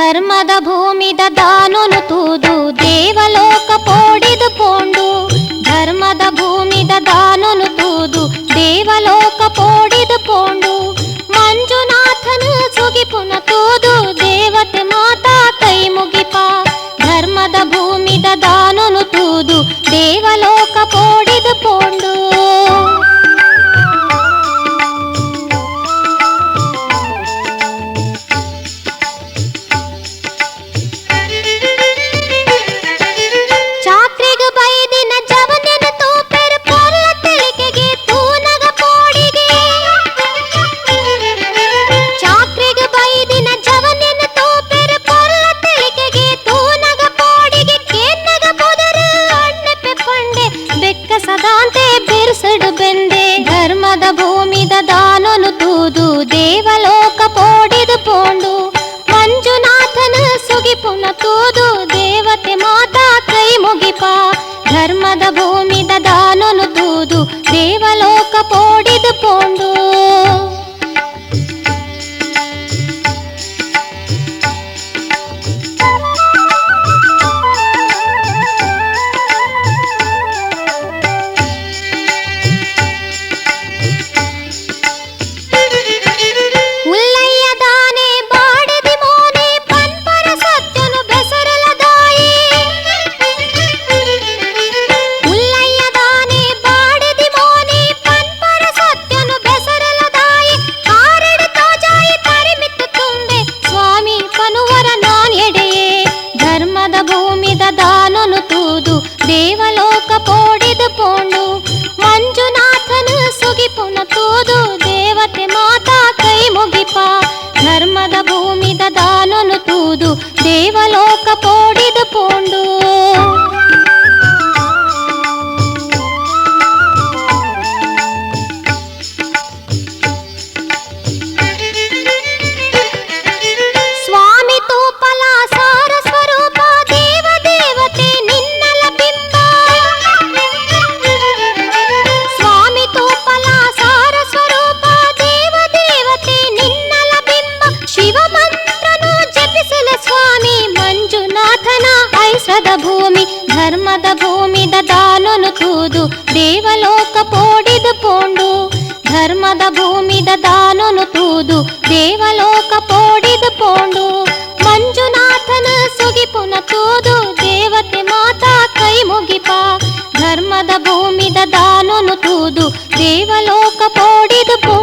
ಧರ್ಮದ ಭೂಮಿದ ದಾನೊನು ತೂದು ದೇವಲೋಕ ಪೋಡಿದು ಪೋಂಡು. ಧರ್ಮದ ಭೂಮಿದ ದಾನೊನು ತೂದು ದೇವಲೋಕ ಪೋಡಿದು ಪೋಂಡು. ಮಂಜುನಾಥನು ಸುಗಿಪುನ ತೂದು ದೇವತೆ ಮಾತಾ ಕೈ ಮುಗಿಪ. ಧರ್ಮದ ಭೂಮಿದ ದಾನೊನು ತೂದು ದೇವಲೋಕ ಪೋಡಿದು ಪೋಂಡು. ಧರ್ಮದ ಭೂಮಿದ ದಾನೊನು ತೂದು ದೇವಲೋಕ ಪೋಡಿದು ಪೋಂಡು. ಮಂಜುನಾಥನ ಸುಗಿಪುನ ತೂದು ದೇವತೆ ಮಾತಾ ಕೈ ಮುಗಿಪ. ಧರ್ಮದ ಭೂಮಿದ ದಾನೊನು ತೂದು ದೇವಲೋಕ ಪೋಡಿದು ಪೋಂಡು. ದಾನೊನು ತೂದು ದೇವಲೋಕ ಪೋಡಿದು ಪೋಂಡು. ಮಂಜುನಾಥನು ಸುಗಿಪುನ ತೂದು ದೇವತೆ ಮಾತಾ ಕೈ ಮುಗಿಪ. ಧರ್ಮದ ಭೂಮಿದ ದಾನೊನು ತೂದು ದೇವಲೋಕ ಪೋಡಿದು ಪೋಂಡು. ಸ್ವಾಮಿ ತೂಪಲ ಸಾರ ಸ್ವರೂಪ ಭೂಮಿ. ಧರ್ಮದ ಭೂಮಿದ ದಾನೊನು ತೂದು ದೇವಲೋಕ ಪೋಡಿದು ಪೋಂಡು. ಧರ್ಮದ ಭೂಮಿದ ದಾನೊನು ತೂದು ದೇವಲೋಕ ಪೋಡಿದು ಪೋಂಡು. ಮಂಜುನಾಥನ ಸುಗಿಪುನ ತೂದು ದೇವತೆ ಮಾತಾ ಕೈ ಮುಗಿಪ. ಧರ್ಮದ ಭೂಮಿದ ದಾನೊನು ತೂದು ದೇವಲೋಕ ಪೋಡಿದು ಪೋಂಡು.